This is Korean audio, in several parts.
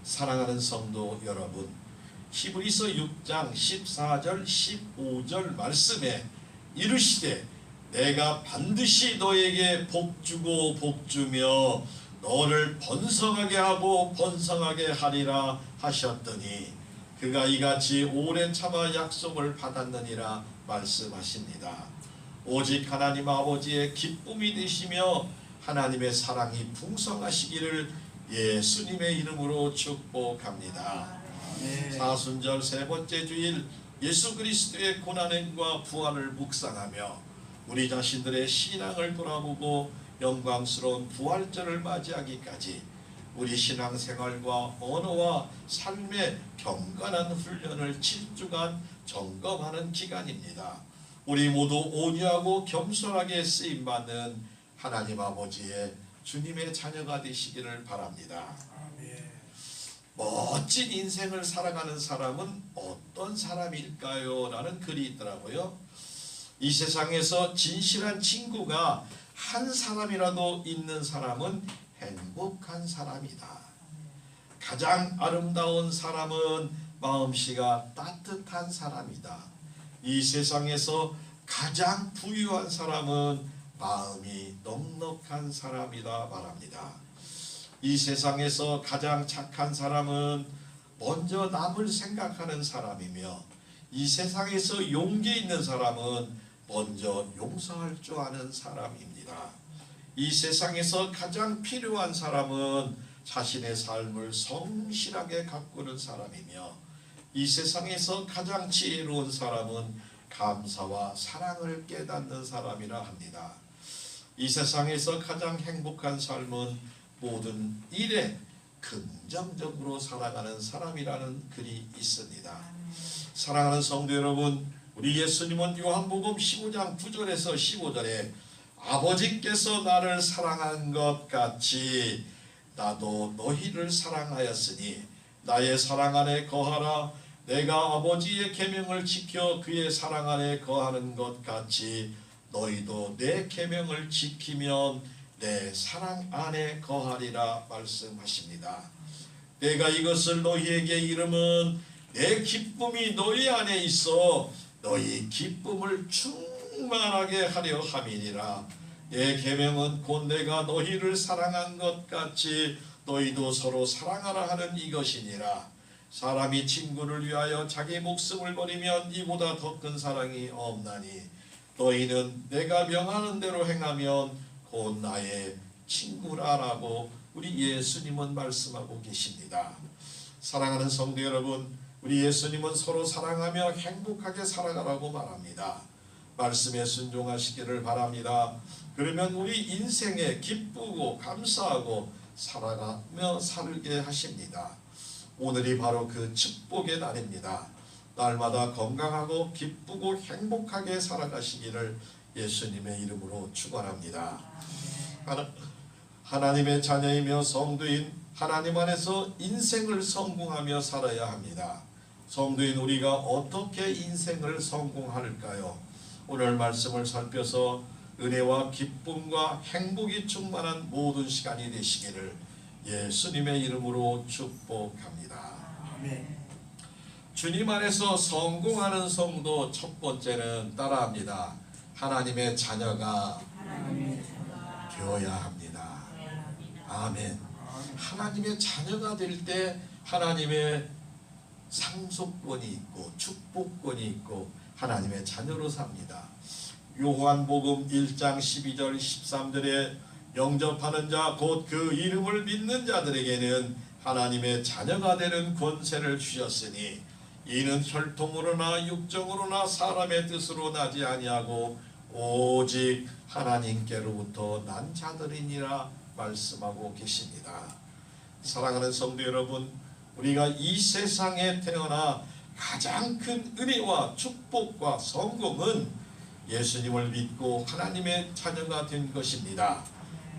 사랑하는 성도 여러분, 히브리서 6장 14절 15절 말씀에 이르시되 내가 반드시 너에게 복주고 복주며 너를 번성하게 하고 번성하게 하리라 하셨더니 그가 이같이 오래 참아 약속을 받았느니라 말씀하십니다. 오직 하나님 아버지의 기쁨이 되시며 하나님의 사랑이 풍성하시기를 예수님의 이름으로 축복합니다. 사순절 세 번째 주일 예수 그리스도의 고난과 부활을 묵상하며 우리 자신들의 신앙을 돌아보고 영광스러운 부활절을 맞이하기까지 우리 신앙생활과 언어와 삶의 경건한 훈련을 7주간 점검하는 기간입니다. 우리 모두 온유하고 겸손하게 쓰임받는 하나님 아버지의 주님의 자녀가 되시기를 바랍니다. 멋진 인생을 살아가는 사람은 어떤 사람일까요? 라는 글이 있더라고요. 이 세상에서 진실한 친구가 한 사람이라도 있는 사람은 행복한 사람이다. 가장 아름다운 사람은 마음씨가 따뜻한 사람이다. 이 세상에서 가장 부유한 사람은 마음이 넉넉한 사람이다 말합니다. 이 세상에서 가장 착한 사람은 먼저 남을 생각하는 사람이며 이 세상에서 용기 있는 사람은 먼저 용서할 줄 아는 사람입니다. 이 세상에서 가장 필요한 사람은 자신의 삶을 성실하게 가꾸는 사람이며 이 세상에서 가장 지혜로운 사람은 감사와 사랑을 깨닫는 사람이라 합니다. 이 세상에서 가장 행복한 삶은 모든 일에 긍정적으로 살아가는 사람이라는 글이 있습니다. 사랑하는 성도 여러분, 우리 예수님은 요한복음 15장 9절에서 15절에 아버지께서 나를 사랑한 것 같이 나도 너희를 사랑하였으니 나의 사랑 안에 거하라. 내가 아버지의 계명을 지켜 그의 사랑 안에 거하는 것 같이 너희도 내 계명을 지키면 내 사랑 안에 거하리라 말씀하십니다. 내가 이것을 너희에게 이름은 내 기쁨이 너희 안에 있어 너희 기쁨을 충만하게 하려 함이니라. 내 계명은 곧 내가 너희를 사랑한 것 같이 너희도 서로 사랑하라 하는 이것이니라. 사람이 친구를 위하여 자기 목숨을 버리면 이보다 더 큰 사랑이 없나니 너희는 내가 명하는 대로 행하면 곧 나의 친구라라고 우리 예수님은 말씀하고 계십니다. 사랑하는 성도 여러분, 우리 예수님은 서로 사랑하며 행복하게 살아가라고 말합니다. 말씀에 순종하시기를 바랍니다. 그러면 우리 인생에 기쁘고 감사하고 살아가며 살게 하십니다. 오늘이 바로 그 축복의 날입니다. 날마다 건강하고 기쁘고 행복하게 살아가시기를 예수님의 이름으로 축원합니다. 하나님의 자녀이며 성도인 하나님 안에서 인생을 성공하며 살아야 합니다. 성도인 우리가 어떻게 인생을 성공할까요? 오늘 말씀을 살펴서 은혜와 기쁨과 행복이 충만한 모든 시간이 되시기를 예수님의 이름으로 축복합니다. 아멘. 주님 안에서 성공하는 성도 첫 번째는 따라합니다. 하나님의 자녀가 되어야 합니다. 아멘. 하나님의 자녀가 될 때 하나님의 상속권이 있고 축복권이 있고 하나님의 자녀로 삽니다. 요한복음 1장 12절 13절에 영접하는 자 곧 그 이름을 믿는 자들에게는 하나님의 자녀가 되는 권세를 주셨으니 이는 혈통으로나 육정으로나 사람의 뜻으로 나지 아니하고 오직 하나님께로부터 난 자들이니라 말씀하고 계십니다. 사랑하는 성도 여러분, 우리가 이 세상에 태어나 가장 큰 은혜와 축복과 성공은 예수님을 믿고 하나님의 자녀가 된 것입니다.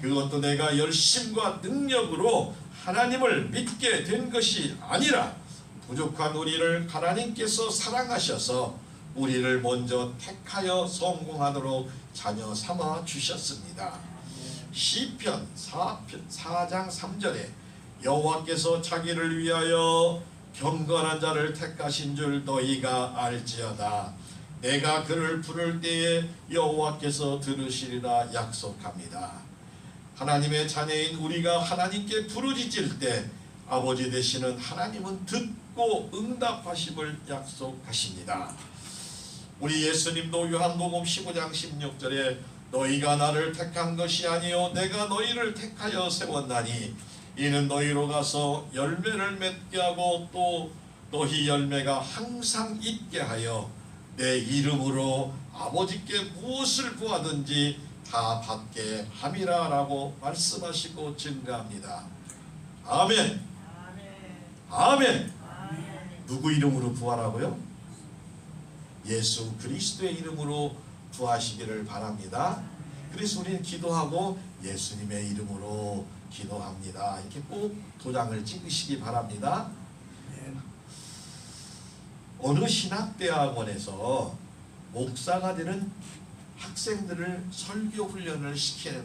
그것도 내가 열심과 능력으로 하나님을 믿게 된 것이 아니라 부족한 우리를 하나님께서 사랑하셔서 우리를 먼저 택하여 성공하도록 자녀 삼아 주셨습니다. 시편 4장 3절에 여호와께서 자기를 위하여 경건한 자를 택하신 줄 너희가 알지어다. 내가 그를 부를 때에 여호와께서 들으시리라 약속합니다. 하나님의 자녀인 우리가 하나님께 부르짖을 때 아버지 되시는 하나님은 듣고 응답하심을 약속하십니다. 우리 예수님도 요한복음 15장 16절에 너희가 나를 택한 것이 아니요 내가 너희를 택하여 세웠나니 이는 너희로 가서 열매를 맺게 하고 또 너희 열매가 항상 있게 하여 내 이름으로 아버지께 무엇을 구하든지 다 받게 함이라 라고 말씀하시고 증거합니다. 아멘. 아멘. 누구 이름으로 구하라고요? 예수 그리스도의 이름으로 구하시기를 바랍니다. 그래서 우리는 기도하고 예수님의 이름으로 기도합니다. 이렇게 꼭 도장을 찍으시기 바랍니다. 어느 신학대학원에서 목사가 되는 학생들을 설교 훈련을 시키는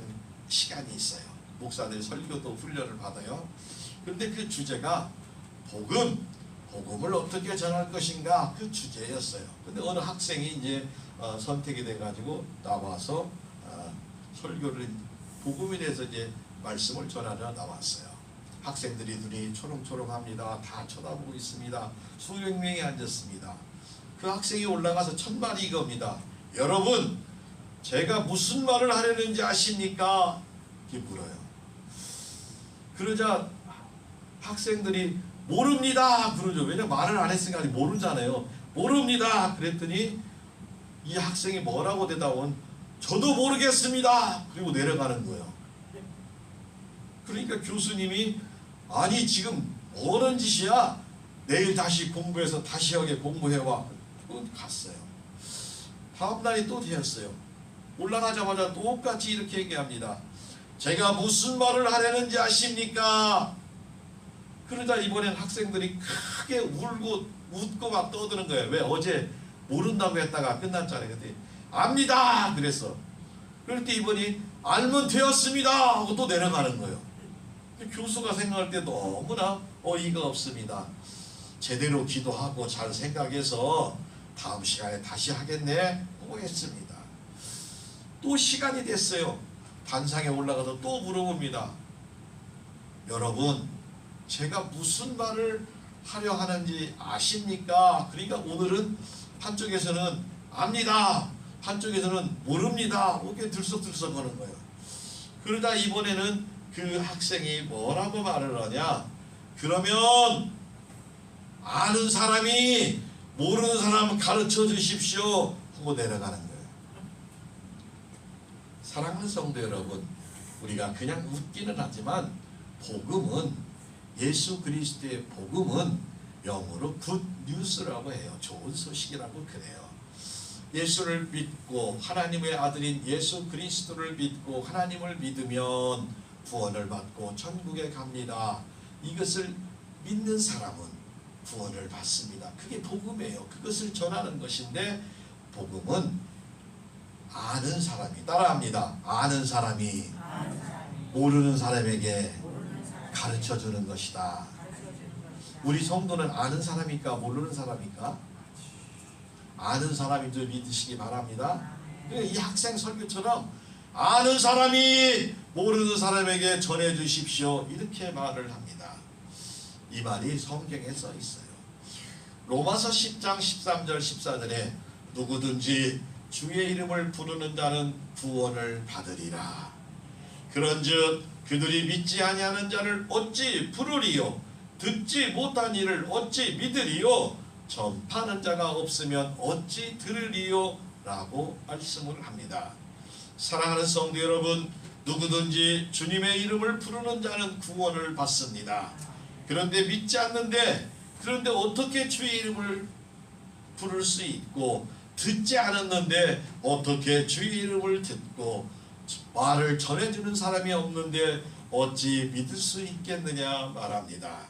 시간이 있어요. 목사들이 설교도 훈련을 받아요. 그런데 그 주제가 복음을 어떻게 전할 것인가 그 주제였어요. 근데 어느 학생이 이제 선택이 돼가지고 나와서 설교를 복음에 대해서 이제 말씀을 전하러 나왔어요. 학생들이 눈이 초롱초롱합니다. 다 쳐다보고 있습니다. 수백 명이 앉았습니다. 그 학생이 올라가서 첫 말이 이겁니다. 여러분, 제가 무슨 말을 하려는지 아십니까? 이렇게 물어요. 그러자 학생들이 모릅니다 그러죠. 왜냐면 말을 안 했으니까 모르잖아요. 모릅니다 그랬더니 이 학생이 뭐라고 대답은 저도 모르겠습니다 그리고 내려가는 거예요. 그러니까 교수님이 아니 지금 뭐는 짓이야? 내일 다시 공부해서 다시 하게 공부해와. 갔어요. 다음날이 또 되었어요. 올라가자마자 똑같이 이렇게 얘기합니다. 제가 무슨 말을 하려는지 아십니까? 그러자 이번엔 학생들이 크게 울고 웃고 막 떠드는 거예요. 왜? 어제 모른다고 했다가 끝났잖아요. 근데 압니다 그랬어. 그럴 때 이번이 알면 되었습니다 하고 또 내려가는 거예요. 교수가 생각할 때 너무나 어이가 없습니다. 제대로 기도하고 잘 생각해서 다음 시간에 다시 하겠네 하고 했습니다. 또 시간이 됐어요. 단상에 올라가서 또 물어봅니다. 여러분, 제가 무슨 말을 하려 하는지 아십니까? 그러니까 오늘은 한쪽에서는 압니다, 한쪽에서는 모릅니다 이렇게 들썩들썩 하는 거예요. 그러다 이번에는 그 학생이 뭐라고 말을 하냐, 그러면 아는 사람이 모르는 사람 가르쳐 주십시오 하고 내려가는 거예요. 사랑하는 성도 여러분, 우리가 그냥 웃기는 하지만 복음은, 예수 그리스도의 복음은 영어로 굿 뉴스라고 해요. 좋은 소식이라고 그래요. 예수를 믿고 하나님의 아들인 예수 그리스도를 믿고 하나님을 믿으면 구원을 받고 천국에 갑니다. 이것을 믿는 사람은 구원을 받습니다. 그게 복음이에요. 그것을 전하는 것인데, 복음은 아는 사람이, 따라합니다. 아는 사람이 모르는 사람에게 가르쳐 주는 것이다. 우리 성도는 아는 사람입니까? 모르는 사람입니까? 아는 사람인 줄 믿으시기 바랍니다. 이 학생 설교처럼 아는 사람이 모르는 사람에게 전해 주십시오 이렇게 말을 합니다. 이 말이 성경에 써 있어요. 로마서 10장 13절 14절에 누구든지 주의 이름을 부르는 자는 구원을 받으리라. 그런즉 그들이 믿지 아니하는 자를 어찌 부르리요? 듣지 못한 이를 어찌 믿으리요? 전파하는 자가 없으면 어찌 들으리요? 라고 말씀을 합니다. 사랑하는 성도 여러분, 누구든지 주님의 이름을 부르는 자는 구원을 받습니다. 그런데 믿지 않는데, 그런데 어떻게 주의 이름을 부를 수 있고, 듣지 않았는데 어떻게 주의 이름을 듣고 말을 전해주는 사람이 없는데 어찌 믿을 수 있겠느냐 말합니다.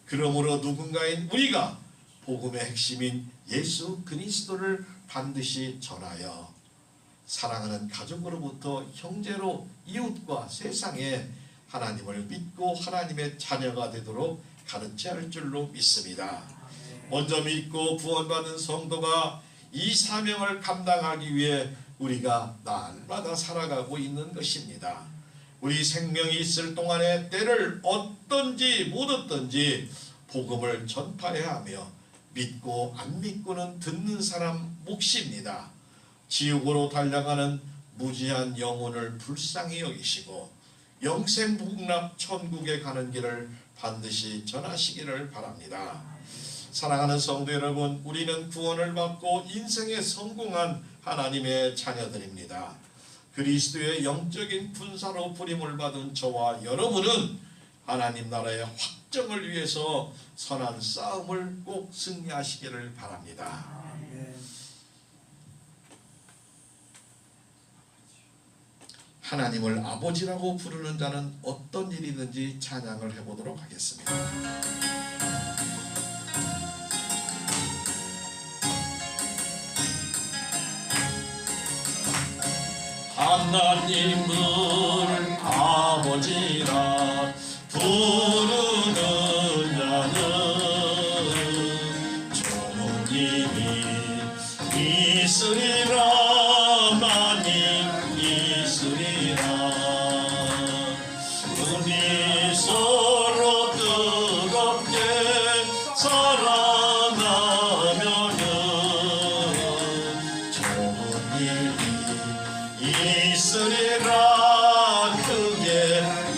그러므로 누군가인 우리가 복음의 핵심인 예수 그리스도를 반드시 전하여 사랑하는 가족으로부터 형제로 이웃과 세상에 하나님을 믿고 하나님의 자녀가 되도록 가르쳐야 할 줄로 믿습니다. 먼저 믿고 구원받은 성도가 이 사명을 감당하기 위해 우리가 날마다 살아가고 있는 것입니다. 우리 생명이 있을 동안에 때를 얻든지 못 얻든지 복음을 전파해야 하며 믿고 안 믿고는 듣는 사람 몫입니다. 지옥으로 달려가는 무지한 영혼을 불쌍히 여기시고 영생복락 천국에 가는 길을 반드시 전하시기를 바랍니다. 사랑하는 성도 여러분, 우리는 구원을 받고 인생에 성공한 하나님의 자녀들입니다. 그리스도의 영적인 군사로 부림을 받은 저와 여러분은 하나님 나라의 확정을 위해서 선한 싸움을 꼭 승리하시기를 바랍니다. 하나님을 아버지라고 부르는 자는 어떤 일이든지 찬양을 해보도록 하겠습니다. 하나님을 아버지라 부르는 자는 좋은 일이 있으리라. 많이 있으리라. 우리 서로 뜨겁게 사랑하면은 좋은 일이 있으리라. 크게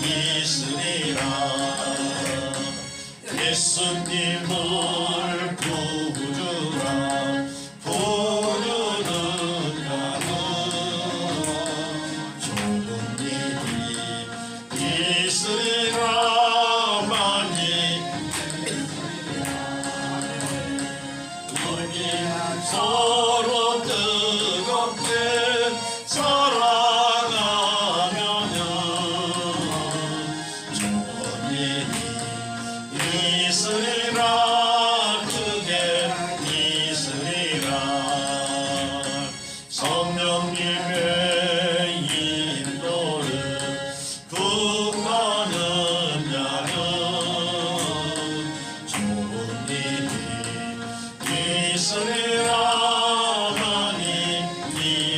있으리라. 예수님을 구주라 부르는 자는 좋은 일이 있으리라. 많이 우리 서로 뜨겁게 사랑하면은 좋은 일이 있으리라. 크게 있으리라. 성령님의 인도를 구하는 자는 좋은 일이 있으리라. 많이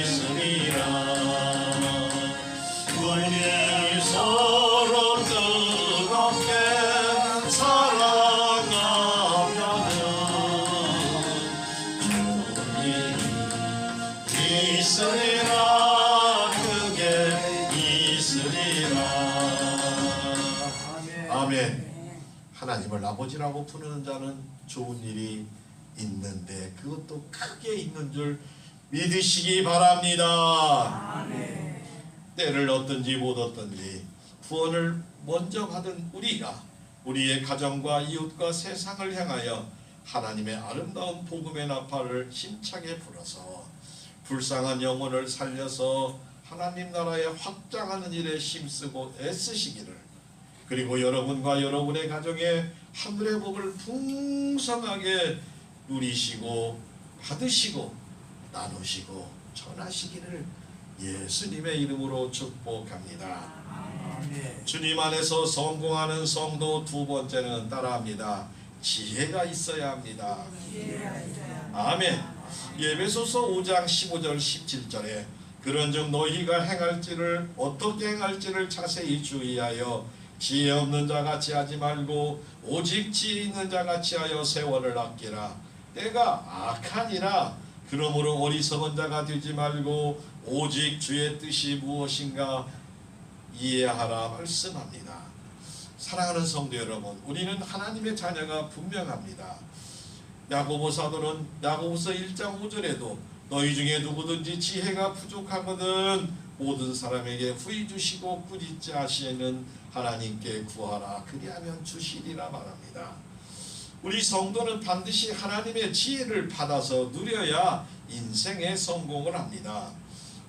있으리라. 우리 서로 뜨겁게 사랑하면은 좋은 일이 있으리라. 크게 있으리라. 아멘. 하나님을 아버지라고 부르는 자는 좋은 일이 있는데 그것도 크게 있는 줄 믿으시기 바랍니다. 때를 얻든지 못 얻든지 구원을 먼저 받은 우리가 우리의 가정과 이웃과 세상을 향하여 하나님의 아름다운 복음의 나팔을 힘차게 불어서 불쌍한 영혼을 살려서 하나님 나라에 확장하는 일에 힘쓰고 애쓰시기를, 그리고 여러분과 여러분의 가정에 하늘의 복을 풍성하게 누리시고 받으시고 나누시고 전하시기를 예수님의 이름으로 축복합니다. 주님 안에서 성공하는 성도 두 번째는 따라합니다. 지혜가 있어야 합니다. 아멘. 에베소서 5장 15절 17절에 그런즉 너희가 행할지를 어떻게 행할지를 자세히 주의하여 지혜 없는 자같이 하지 말고 오직 지혜 있는 자같이 하여 세월을 아끼라. 때가 악하니라. 그러므로 어리석은 자가 되지 말고 오직 주의 뜻이 무엇인가 이해하라 말씀합니다. 사랑하는 성도 여러분, 우리는 하나님의 자녀가 분명합니다. 야고보 사도는 야고보서 1장 5절에도 너희 중에 누구든지 지혜가 부족하거든 모든 사람에게 후히 주시고 꾸짖지 하시는 하나님께 구하라 그리하면 주시리라 말합니다. 우리 성도는 반드시 하나님의 지혜를 받아서 누려야 인생의 성공을 합니다.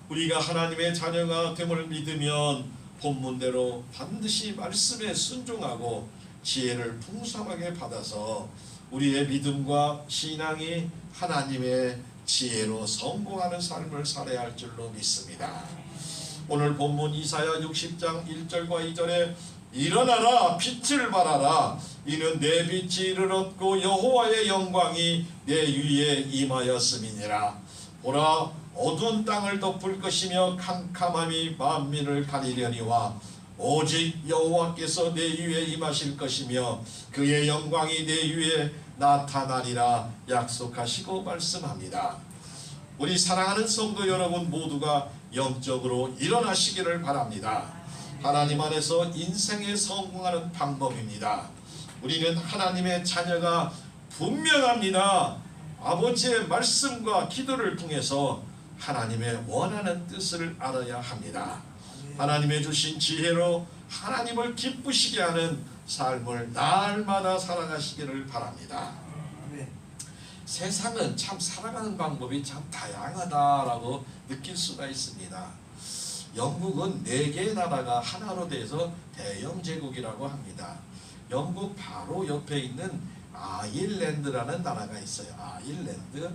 우리가 하나님의 자녀가 됨을 믿으면 본문대로 반드시 말씀에 순종하고 지혜를 풍성하게 받아서 우리의 믿음과 신앙이 하나님의 지혜로 성공하는 삶을 살아야 할 줄로 믿습니다. 오늘 본문 이사야 60장 1절과 2절에 일어나라 빛을 발하라 이는 내 빛이 이를 얻고 여호와의 영광이 내 위에 임하였음이니라. 보라 어두운 땅을 덮을 것이며 캄캄함이 만민을 가리려니와 오직 여호와께서 내 위에 임하실 것이며 그의 영광이 내 위에 나타나리라 약속하시고 말씀합니다. 우리 사랑하는 성도 여러분 모두가 영적으로 일어나시기를 바랍니다. 하나님 안에서 인생에 성공하는 방법입니다. 우리는 하나님의 자녀가 분명합니다. 아버지의 말씀과 기도를 통해서 하나님의 원하는 뜻을 알아야 합니다. 하나님의 주신 지혜로 하나님을 기쁘시게 하는 삶을 날마다 살아가시기를 바랍니다. 세상은 참 살아가는 방법이 참 다양하다라고 느낄 수가 있습니다. 영국은 4개의 나라가 하나로 돼서 대영제국이라고 합니다. 영국 바로 옆에 있는 아일랜드라는 나라가 있어요. 아일랜드.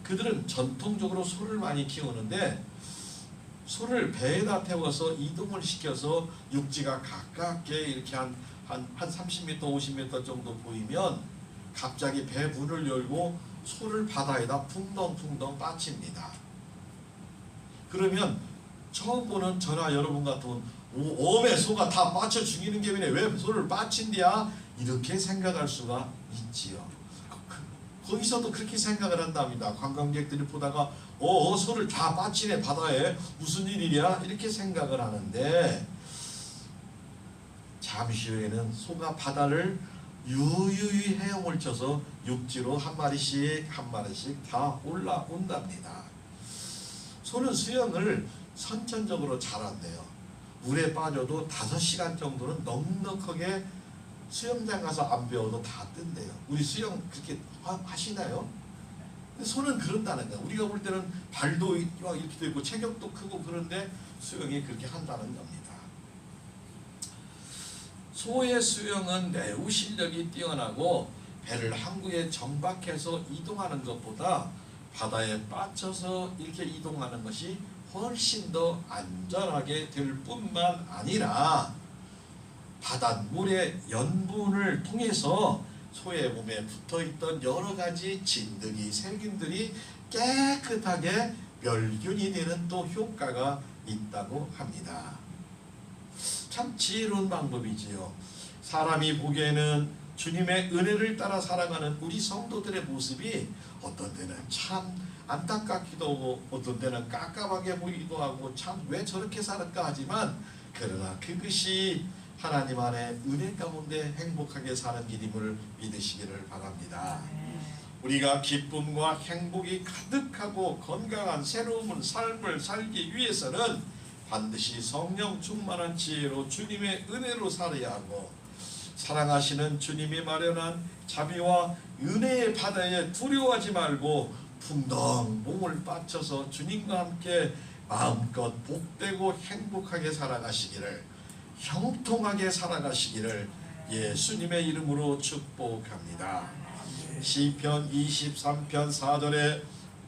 그들은 전통적으로 소를 많이 키우는데 소를 배에다 태워서 이동을 시켜서 육지가 가깝게 이렇게 한 30m 50m 정도 보이면 갑자기 배 문을 열고 소를 바다에다 풍덩풍덩 빠칩니다. 그러면 처음 보는 저나 여러분 같으면 오메 소가 다 빠쳐 죽이는 게왜 소를 빠친디야? 이렇게 생각할 수가 있지요. 거기서도 그렇게 생각을 한답니다. 관광객들이 보다가 소를 다 빠치네 바다에 무슨 일이냐 이렇게 생각을 하는데 잠시 후에는 소가 바다를 유유히 헤엄을 쳐서 육지로 한 마리씩 다 올라온답니다. 소는 수영을 선천적으로 잘한대요. 물에 빠져도 5시간 정도는 넉넉하게 수영장 가서 안 배워도 다 뜬대요. 우리 수영 그렇게 하시나요? 근데 소는 그런다는 거야. 우리가 볼 때는 발도 이렇게 돼 있고 체격도 크고 그런데 수영이 그렇게 한다는 겁니다. 소의 수영은 매우 실력이 뛰어나고 배를 항구에 정박해서 이동하는 것보다 바다에 빠져서 이렇게 이동하는 것이 훨씬 더 안전하게 될 뿐만 아니라 바닷물의 연분을 통해서 소의 몸에 붙어있던 여러가지 진드기, 세균들이 깨끗하게 멸균이 되는 또 효과가 있다고 합니다. 참 지혜로운 방법이지요. 사람이 보기에는 주님의 은혜를 따라 살아가는 우리 성도들의 모습이 어떤 때는 참 안타깝기도 하고 어떤 때는 깝깝하게 보이기도 하고 참 왜 저렇게 살을까 하지만 그러나 그것이 하나님 안에 은혜 가운데 행복하게 사는 길임을 믿으시기를 바랍니다. 우리가 기쁨과 행복이 가득하고 건강한 새로운 삶을 살기 위해서는 반드시 성령 충만한 지혜로 주님의 은혜로 살아야 하고 사랑하시는 주님이 마련한 자비와 은혜의 바다에 두려워하지 말고 풍덩 몸을 바쳐서 주님과 함께 마음껏 복되고 행복하게 살아가시기를 형통하게 살아가시기를 예수님의 이름으로 축복합니다. 시편 23편 4절에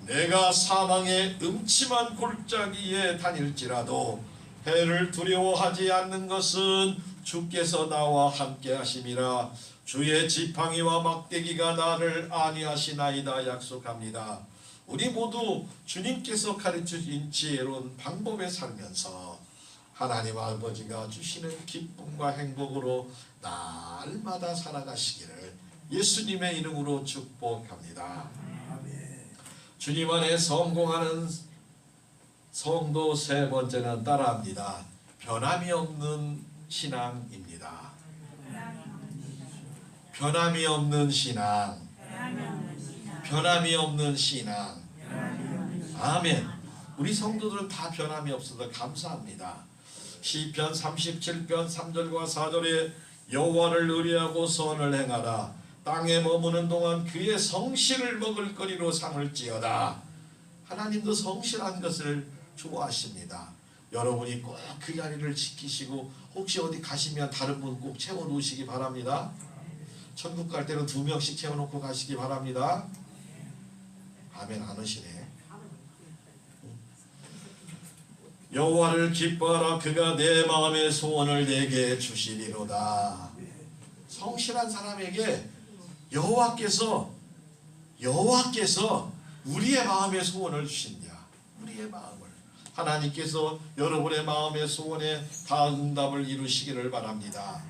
내가 사망의 음침한 골짜기에 다닐지라도 해를 두려워하지 않는 것은 주께서 나와 함께 하심이라. 주의 지팡이와 막대기가 나를 안위하시나이다 약속합니다. 우리 모두 주님께서 가르쳐주신 지혜로운 방법에 살면서 하나님 아버지가 주시는 기쁨과 행복으로 날마다 살아가시기를 예수님의 이름으로 축복합니다. 주님 안에 성공하는 성도 세 번째는 따라합니다. 변함이 없는 신앙입니다. 변함이 없는 신앙. 변함이 없는 신앙. 아멘. 우리 성도들은 다 변함이 없어서 감사합니다. 시편 37편 3절과 4절에 여호와를 의뢰하고 선을 행하라. 땅에 머무는 동안 그의 성실을 먹을 거리로 삼을지어다. 하나님도 성실한 것을 좋아하십니다. 여러분이 꼭 그 자리를 지키시고 혹시 어디 가시면 다른 분 꼭 채워놓으시기 바랍니다. 천국 갈 때는 2명씩 채워놓고 가시기 바랍니다. 아멘. 안 하시네. 여호와를 기뻐하라. 그가 내 마음의 소원을 내게 주시리로다. 성실한 사람에게 여호와께서 우리의 마음의 소원을 주신다. 우리의 마음을 하나님께서 여러분의 마음의 소원에 다 응답을 이루시기를 바랍니다.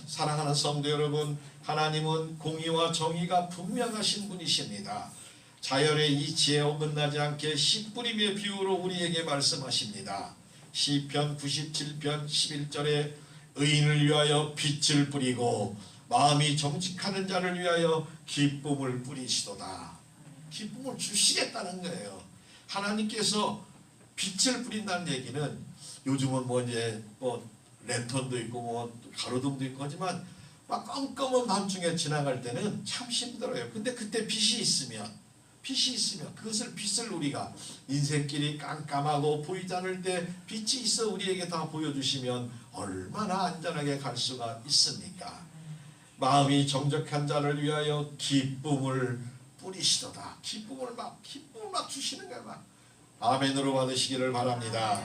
사랑하는 성도 여러분, 하나님은 공의와 정의가 분명하신 분이십니다. 자연의 이치에 어긋나지 않게 씨 뿌림의 비유로 우리에게 말씀하십니다. 시편 97편 11절에 의인을 위하여 빛을 뿌리고 마음이 정직하는 자를 위하여 기쁨을 뿌리시도다. 기쁨을 주시겠다는 거예요. 하나님께서 빛을 뿌린다는 얘기는, 요즘은 랜턴도 있고 가로등도 있고 하지만 막 깜깜한 밤중에 지나갈 때는 참 힘들어요. 근데 그때 빛이 있으면 그것을 빛을 우리가 인생길이 깜깜하고 보이지 않을 때 빛이 있어 우리에게 다 보여주시면 얼마나 안전하게 갈 수가 있습니까? 마음이 정직한 자를 위하여 기쁨을 뿌리시도다. 기쁨을 막 주시는 거야. 막 아멘으로 받으시기를 바랍니다.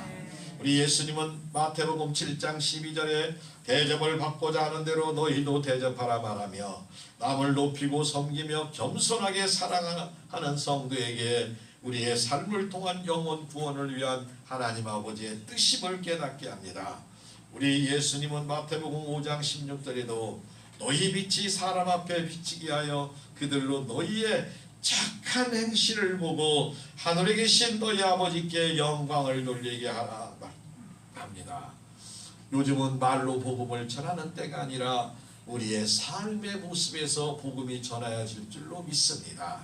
우리 예수님은 마태복음 7장 12절에 대접을 받고자 하는 대로 너희도 대접하라 말하며 남을 높이고 섬기며 겸손하게 사랑하는 성도에게 우리의 삶을 통한 영혼 구원을 위한 하나님 아버지의 뜻임을 깨닫게 합니다. 우리 예수님은 마태복음 5장 16절에도 너희 빛이 사람 앞에 비치게 하여 그들로 너희의 착한 행실을 보고 하늘에 계신 너희 아버지께 영광을 돌리게 하라 합니다. 요즘은 말로 복음을 전하는 때가 아니라 우리의 삶의 모습에서 복음이 전해질 줄로 믿습니다.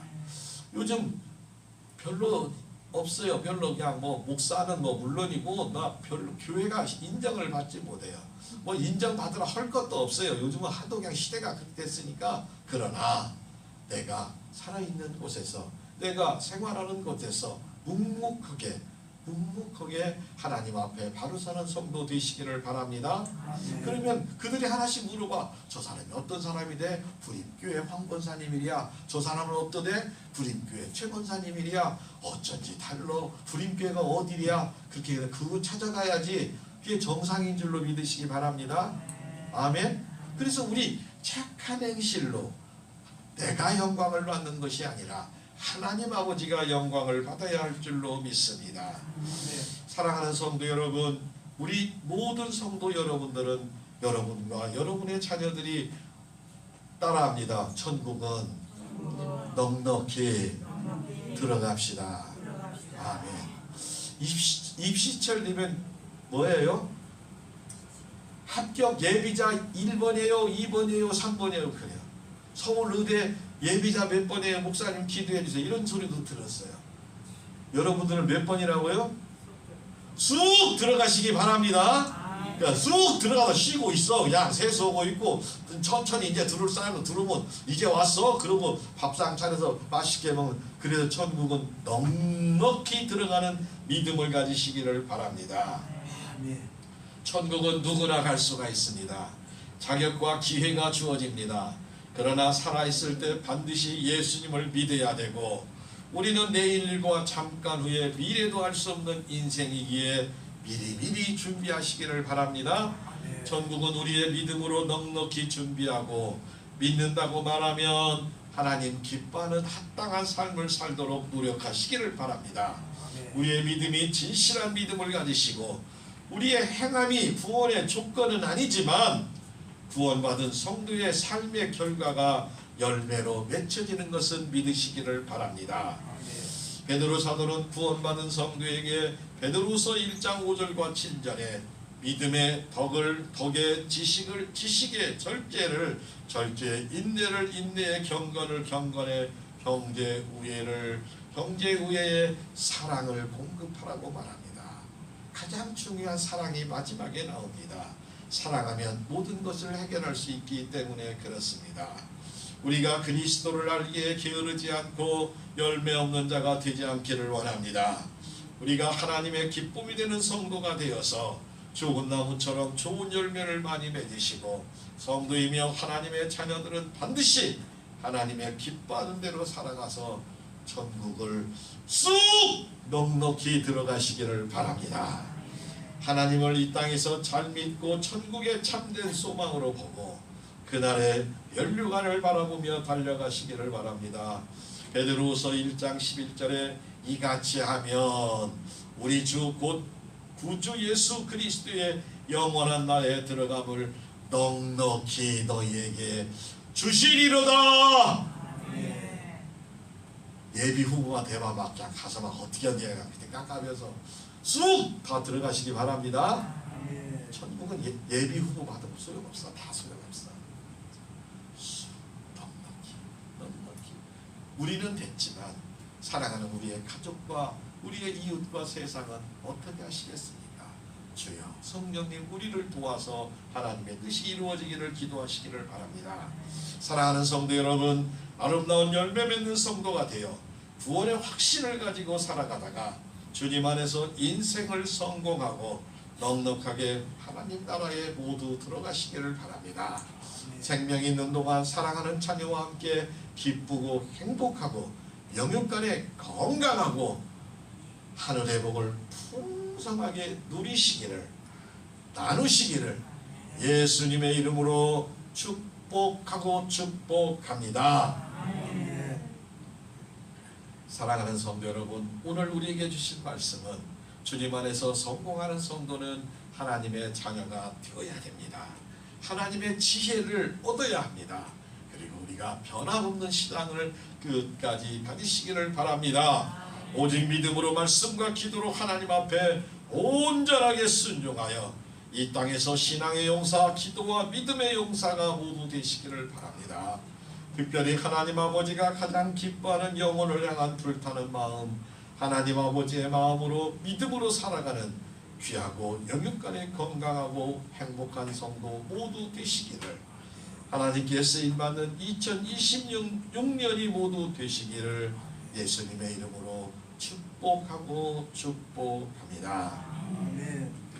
요즘 별로 없어요. 별로 그냥 목사는 물론이고 나 별로 교회가 인정을 받지 못해요. 인정받으라 할 것도 없어요. 요즘은 하도 그냥 시대가 그렇게 됐으니까. 그러나 내가 살아있는 곳에서, 내가 생활하는 곳에서 묵묵하게 하나님 앞에 바로 서는 성도 되시기를 바랍니다. 그러면 그들이 하나씩 물어봐. 저 사람이 어떤 사람이래? 구림교회 황권사님이랴. 저 사람은 어떠대? 구림교회 최권사님이랴. 어쩐지 달러. 구림교회가 어디랴. 그렇게 그거 찾아가야지 그게 정상인 줄로 믿으시기 바랍니다. 아멘. 그래서 우리 착한 행실로 내가 영광을 받는 것이 아니라 하나님 아버지가 영광을 받아야 할 줄로 믿습니다. 사랑하는 성도 여러분, 우리 모든 성도 여러분들은 여러분과 여러분의 자녀들이 따라합니다. 천국은 넉넉히 들어갑시다. 아멘. 입시철 되면 뭐예요? 합격 예비자 1번이에요, 2번이에요, 3번이에요. 그래요. 서울의대 예비자 몇 번이에요? 목사님 기도해 주세요. 이런 소리도 들었어요. 여러분들은 몇 번이라고요? 쑥 들어가시기 바랍니다. 그러니까 쑥 들어가서 쉬고 있어. 그냥 세수하고 있고 천천히 이제 들어올 사람은 들어오면 이제 왔어. 그러고 밥상 차려서 맛있게 먹는. 그래서 천국은 넉넉히 들어가는 믿음을 가지시기를 바랍니다. 천국은 누구나 갈 수가 있습니다. 자격과 기회가 주어집니다. 그러나 살아있을 때 반드시 예수님을 믿어야 되고, 우리는 내일과 잠깐 후에 미래도 알 수 없는 인생이기에 미리미리 준비하시기를 바랍니다. 천국은 우리의 믿음으로 넉넉히 준비하고 믿는다고 말하면 하나님 기뻐하는 합당한 삶을 살도록 노력하시기를 바랍니다. 우리의 믿음이 진실한 믿음을 가지시고 우리의 행함이 구원의 조건은 아니지만 구원받은 성도의 삶의 결과가 열매로 맺혀지는 것은 믿으시기를 바랍니다. 베드로 사도는 구원받은 성도에게 베드로서 1장 5절과 7절에 믿음의 덕의 지식의 절제를 인내를 인내의 경건에 경제우애의 사랑을 공급하라고 말합니다. 가장 중요한 사랑이 마지막에 나옵니다. 사랑하면 모든 것을 해결할 수 있기 때문에 그렇습니다. 우리가 그리스도를 알기에 게으르지 않고 열매 없는 자가 되지 않기를 원합니다. 우리가 하나님의 기쁨이 되는 성도가 되어서 좋은 나무처럼 좋은 열매를 많이 맺으시고, 성도이며 하나님의 자녀들은 반드시 하나님의 기뻐하는 대로 살아가서 천국을 쑥 넉넉히 들어가시기를 바랍니다. 하나님을 이 땅에서 잘 믿고 천국의 참된 소망으로 보고 그날의 면류관을 바라보며 달려가시기를 바랍니다. 베드로후서 1장 11절에 이같이 하면 우리 주 곧 구주 예수 그리스도의 영원한 나라에 들어감을 넉넉히 너희에게 주시리로다. 예비 후보가 되면 막 그냥 가서 막 어떻게 하냐 그때 깜깜해서 쑥 다 들어가시기 바랍니다. 천국은 예비 후보 받으면 소용없어. 다 소용없어. 넉넉히 우리는 됐지만 사랑하는 우리의 가족과 우리의 이웃과 세상은 어떻게 하시겠습니까? 주여 성령님 우리를 도와서 하나님의 뜻이 이루어지기를 기도하시기를 바랍니다. 사랑하는 성도 여러분, 아름다운 열매 맺는 성도가 되어 구원의 확신을 가지고 살아가다가 주님 안에서 인생을 성공하고 넉넉하게 하나님 나라에 모두 들어가시기를 바랍니다. 생명 있는 동안 사랑하는 자녀와 함께 기쁘고 행복하고 영육간에 건강하고 하늘의 복을 풍성하게 누리시기를 나누시기를 예수님의 이름으로 축복하고 축복합니다. 사랑하는 성도 여러분, 오늘 우리에게 주신 말씀은 주님 안에서 성공하는 성도는 하나님의 자녀가 되어야 됩니다. 하나님의 지혜를 얻어야 합니다. 그리고 우리가 변함없는 신앙을 끝까지 가지시기를 바랍니다. 오직 믿음으로 말씀과 기도로 하나님 앞에 온전하게 순종하여 이 땅에서 신앙의 용사, 기도와 믿음의 용사가 모두 되시기를 바랍니다. 특별히 하나님 아버지가 가장 기뻐하는 영혼을 향한 불타는 마음, 하나님 아버지의 마음으로 믿음으로 살아가는 귀하고 영육간에 건강하고 행복한 성도 모두 되시기를, 하나님께 쓰임받는 2026년이 모두 되시기를 예수님의 이름으로 축복하고 축복합니다. 아멘.